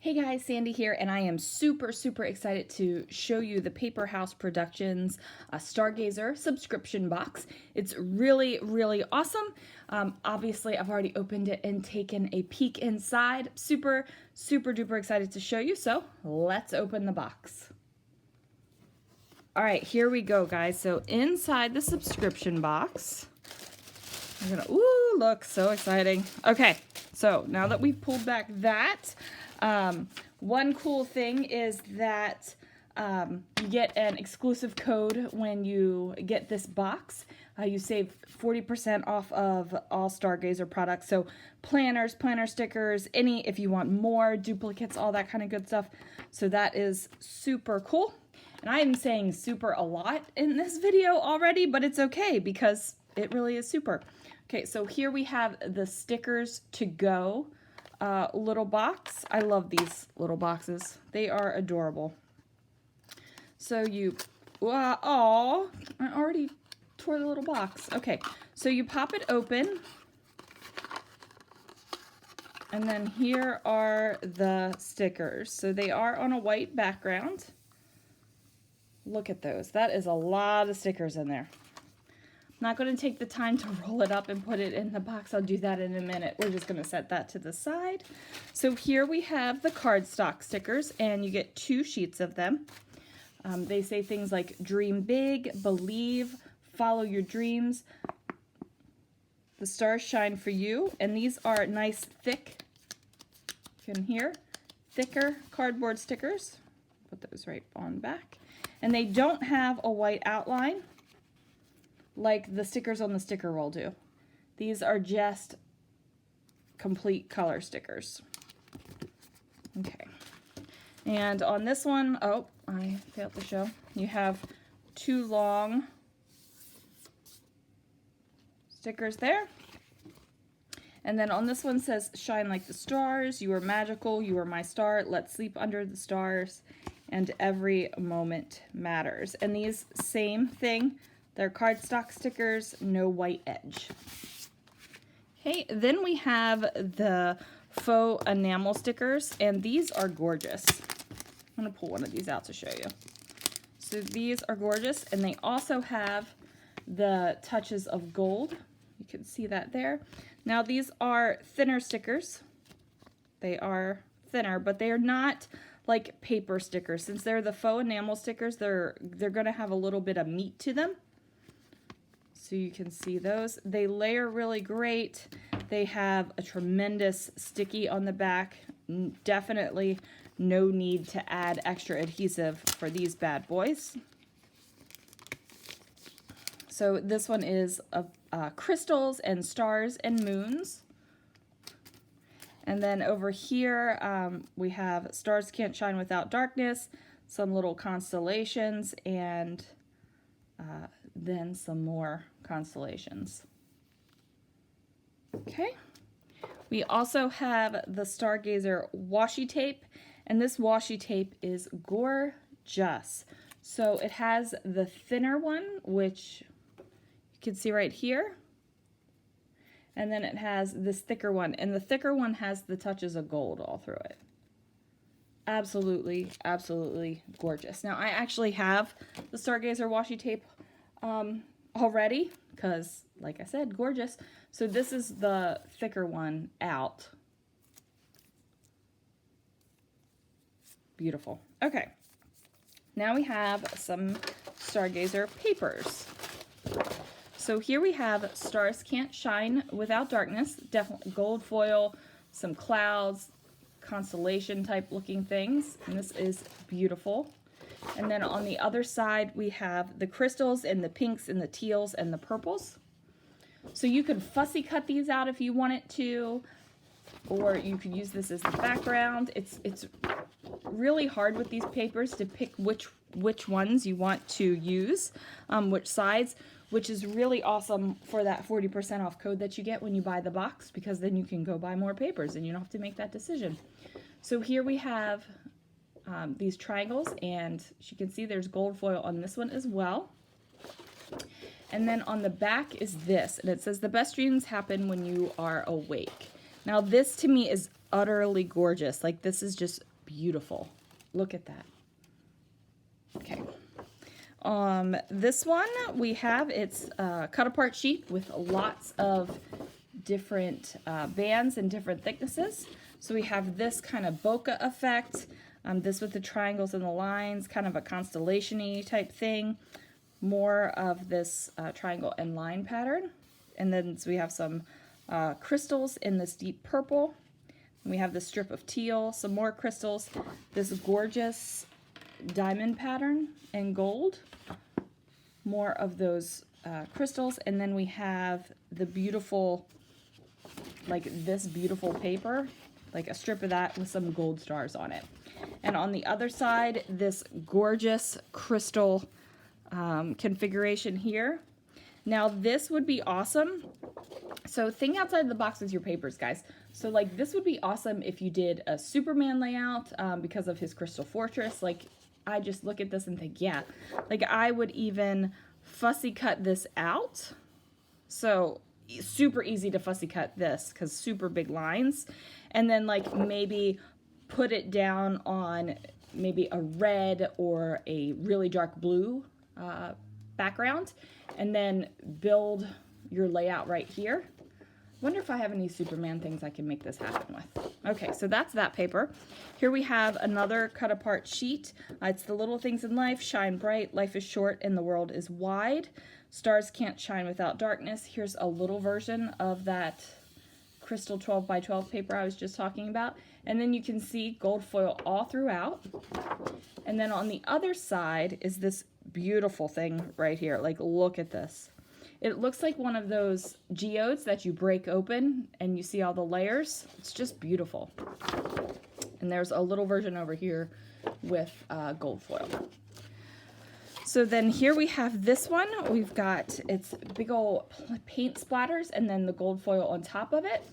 Hey guys, Sandy here, and I am super excited to show you the Paper House Productions Stargazer subscription box. It's really awesome. Obviously, I've already opened it and taken a peek inside. Super duper excited to show you, so let's open the box. All right, here we go, guys. So inside the subscription box, I'm gonna, ooh, look, so exciting. Okay, so now that we've pulled back that, one cool thing is that you get an exclusive code when you get this box. You save 40% off of all Stargazer products. So planners, planner stickers, if you want more, duplicates, all that kind of good stuff. So that is super cool. And I am saying super a lot in this video already, but it's okay because it really is super. Okay, so here we have the stickers to go little box. I love these little boxes. They are adorable. So you, oh, I already tore the little box. Okay, so you pop it open. And then here are the stickers. So they are on a white background. Look at those. That is a lot of stickers in there. I'm not going to take the time to roll it up and put it in the box. I'll do that in a minute. We're just going to set that to the side. So here we have the cardstock stickers, and you get 2 sheets of them. They say things like dream big, believe, follow your dreams, the stars shine for you, and these are nice thick, you can hear, thicker cardboard stickers. Put those right on back. And they don't have a white outline like the stickers on the sticker roll do. These are just complete color stickers. Okay. And on this one, oh, I failed to show. You have 2 long stickers there. And then on this one says, shine like the stars, you are magical, you are my star, let's sleep under the stars, and every moment matters. And these, same thing, they're cardstock stickers, no white edge. Okay, then we have the faux enamel stickers, and these are gorgeous. I'm gonna pull one of these out to show you. So these are gorgeous, and they also have the touches of gold. You can see that there. Now these are thinner stickers. They are thinner, but they are not like paper stickers. Since they're the faux enamel stickers, they're gonna have a little bit of meat to them. So you can see those. They layer really great. They have a tremendous sticky on the back. Definitely no need to add extra adhesive for these bad boys. So this one is crystals and stars and moons. And then over here we have stars can't shine without darkness, some little constellations, and then some more constellations. Okay. We also have the Stargazer washi tape, and this washi tape is gorgeous. So it has the thinner one, which you can see right here, and then it has this thicker one, and the thicker one has the touches of gold all through it. Absolutely gorgeous. Now I actually have the Stargazer washi tape already, because like I said, gorgeous. So this is the thicker one out. Beautiful. Okay, now we have some Stargazer papers. So here we have Stars Can't Shine Without Darkness, definitely gold foil, some clouds, constellation type looking things, and this is beautiful. And then on the other side we have the crystals and the pinks and the teals and the purples. So you could fussy cut these out if you wanted to, or you could use this as the background. It's really hard with these papers to pick which ones you want to use, which sides, which is really awesome for that 40% off code that you get when you buy the box, because then you can go buy more papers and you don't have to make that decision. So here we have these triangles, and as you can see there's gold foil on this one as well. And then on the back is this, and it says the best dreams happen when you are awake. Now this to me is utterly gorgeous. Like, this is just beautiful. Look at that. Okay. This one we have, it's a cut apart sheet with lots of different bands and different thicknesses. So we have this kind of bokeh effect, this with the triangles and the lines, kind of a constellation-y type thing. More of this triangle and line pattern. And then so we have some crystals in this deep purple. And we have this strip of teal, some more crystals, this gorgeous diamond pattern in gold, more of those crystals, and then we have the beautiful, like this beautiful paper, like a strip of that with some gold stars on it. And on the other side, this gorgeous crystal configuration here. Now this would be awesome. So think outside the box with your papers, guys. So like this would be awesome if you did a Superman layout because of his crystal fortress. Like I just look at this and think, yeah, like I would even fussy cut this out. So super easy to fussy cut this because super big lines. And then like maybe put it down on maybe a red or a really dark blue background, and then build your layout right here. Wonder if I have any Superman things I can make this happen with. Okay, so that's that paper. Here we have another cut apart sheet. It's the little things in life shine bright, life is short, and the world is wide. Stars can't shine without darkness. Here's a little version of that crystal 12 by 12 paper I was just talking about. And then you can see gold foil all throughout. And then on the other side is this beautiful thing right here. Like, look at this. It looks like one of those geodes that you break open and you see all the layers. It's just beautiful. And there's a little version over here with gold foil. So then here we have this one. We've got its big old paint splatters and then the gold foil on top of it.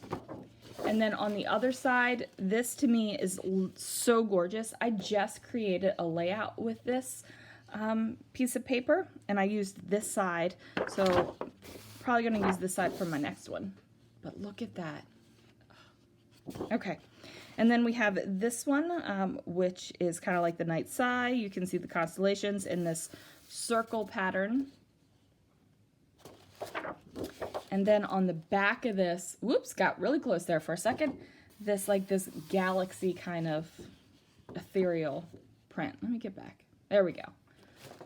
And then on the other side, this to me is so gorgeous. I just created a layout with this piece of paper, and I used this side, so probably going to use this side for my next one. But look at that. Okay, and then we have this one, which is kind of like the night sky. You can see the constellations in this circle pattern. And then on the back of this, whoops, got really close there for a second, this like this galaxy kind of ethereal print. Let me get back. There we go.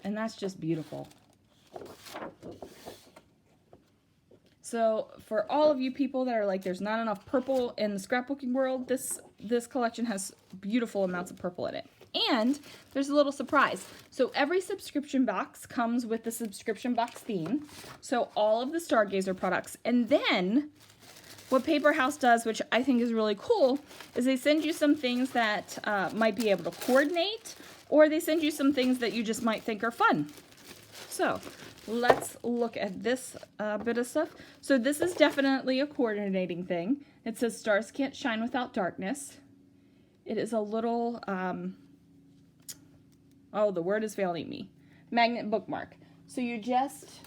And that's just beautiful. So for all of you people that are like, there's not enough purple in the scrapbooking world, this collection has beautiful amounts of purple in it. And there's a little surprise. So every subscription box comes with the subscription box theme. So all of the Stargazer products. And then what Paper House does, which I think is really cool, is they send you some things that might be able to coordinate, or they send you some things that you just might think are fun. So let's look at this bit of stuff. So this is definitely a coordinating thing. It says stars can't shine without darkness. It is a little, oh, the word is failing me, magnet bookmark. So you just,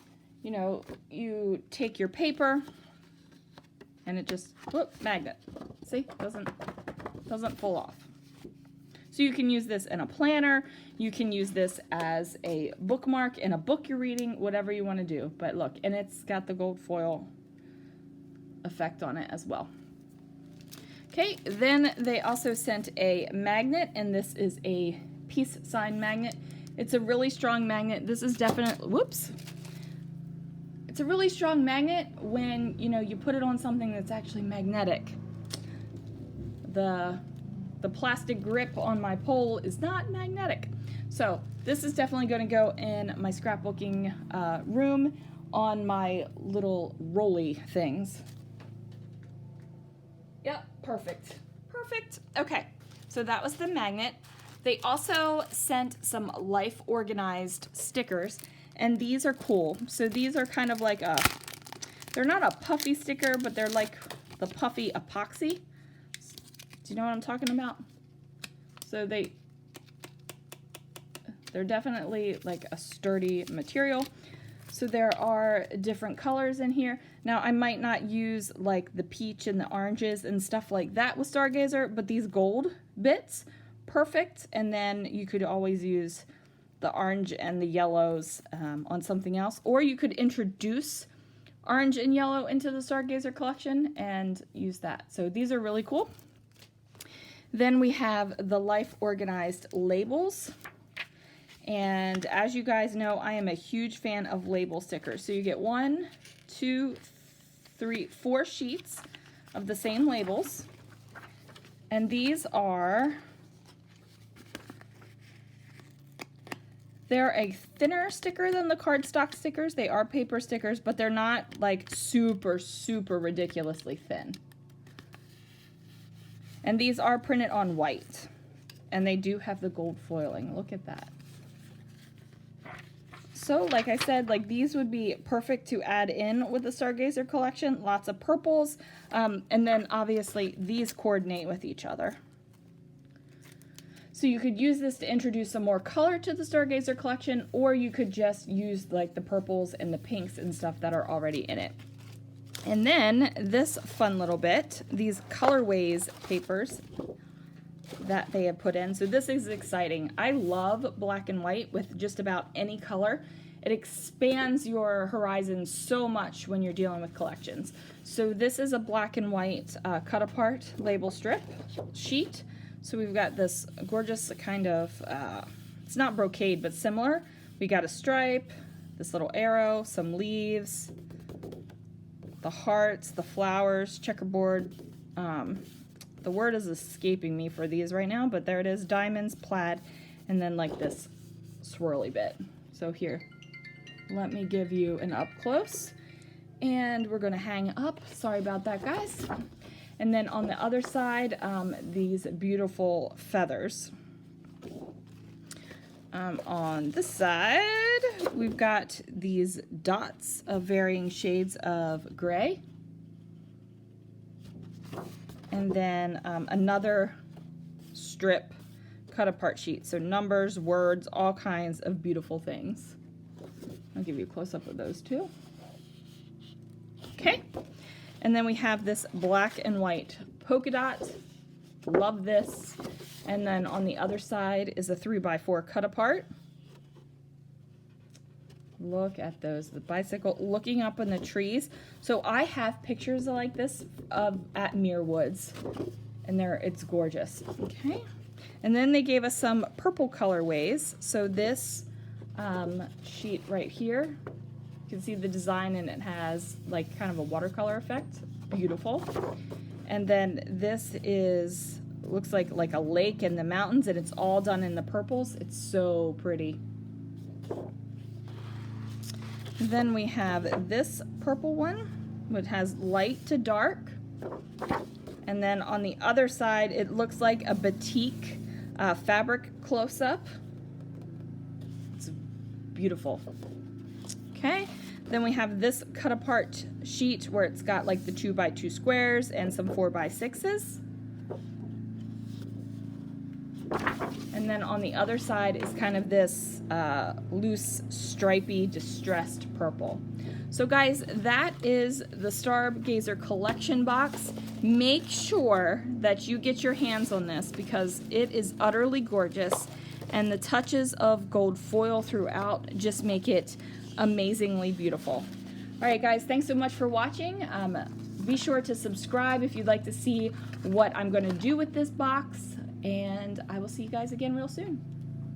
you know, you take your paper and it just, whoop, magnet. See, doesn't pull off. So you can use this in a planner, you can use this as a bookmark in a book you're reading, whatever you want to do. But look, and it's got the gold foil effect on it as well. Okay, then they also sent a magnet, and this is a peace sign magnet. It's a really strong magnet. This is definitely, whoops. It's a really strong magnet when, you know, you put it on something that's actually magnetic. The plastic grip on my pole is not magnetic. So this is definitely going to go in my scrapbooking room on my little rolly things. Yep, perfect. Perfect. Okay, so that was the magnet. They also sent some life organized stickers, and these are cool. So these are kind of like they're not a puffy sticker, but they're like the puffy epoxy. Do you know what I'm talking about? So they're definitely like a sturdy material. So there are different colors in here. Now I might not use like the peach and the oranges and stuff like that with Stargazer, but these gold bits, perfect. And then you could always use the orange and the yellows on something else, or you could introduce orange and yellow into the Stargazer collection and use that. So these are really cool. Then we have the Life Organized labels. And as you guys know, I am a huge fan of label stickers. So you get 1, 2, 3, 4 sheets of the same labels. And these are, they're a thinner sticker than the cardstock stickers. They are paper stickers, but they're not like super, super ridiculously thin. And these are printed on white. And they do have the gold foiling. Look at that. So like I said, like these would be perfect to add in with the Stargazer collection. Lots of purples. And then obviously these coordinate with each other. So you could use this to introduce some more color to the Stargazer collection, or you could just use like the purples and the pinks and stuff that are already in it. And then this fun little bit, these colorways papers that they have put in. So this is exciting. I love black and white with just about any color. It expands your horizon so much when you're dealing with collections. So this is a black and white cut apart label strip sheet. So we've got this gorgeous kind of, it's not brocade, but similar. We got a stripe, this little arrow, some leaves, the hearts, the flowers, checkerboard. The word is escaping me for these right now, but there it is, diamonds, plaid, and then like this swirly bit. So here, let me give you an up close. And we're gonna hang up. Sorry about that, guys. And then on the other side, these beautiful feathers. On this side, we've got these dots of varying shades of gray. And then another strip cut apart sheet. So numbers, words, all kinds of beautiful things. I'll give you a close up of those too. Okay. And then we have this black and white polka dot. Love this. And then on the other side is a 3x4 cut apart. Look at those, the bicycle looking up in the trees. So I have pictures like this at Muir Woods, and it's gorgeous. Okay, and then they gave us some purple colorways. So this sheet right here, you can see the design, and it has like kind of a watercolor effect. Beautiful. And then this looks like a lake in the mountains, and it's all done in the purples. It's so pretty. Then we have this purple one, which has light to dark. And then on the other side, it looks like a batik fabric close-up. It's beautiful. Okay, then we have this cut-apart sheet where it's got like the 2x2 squares and some 4x6s. And then on the other side is kind of this loose, stripy, distressed purple. So guys, that is the Stargazer collection box. Make sure that you get your hands on this because it is utterly gorgeous, and the touches of gold foil throughout just make it amazingly beautiful. All right, guys, thanks so much for watching. Be sure to subscribe if you'd like to see what I'm going to do with this box. And I will see you guys again real soon.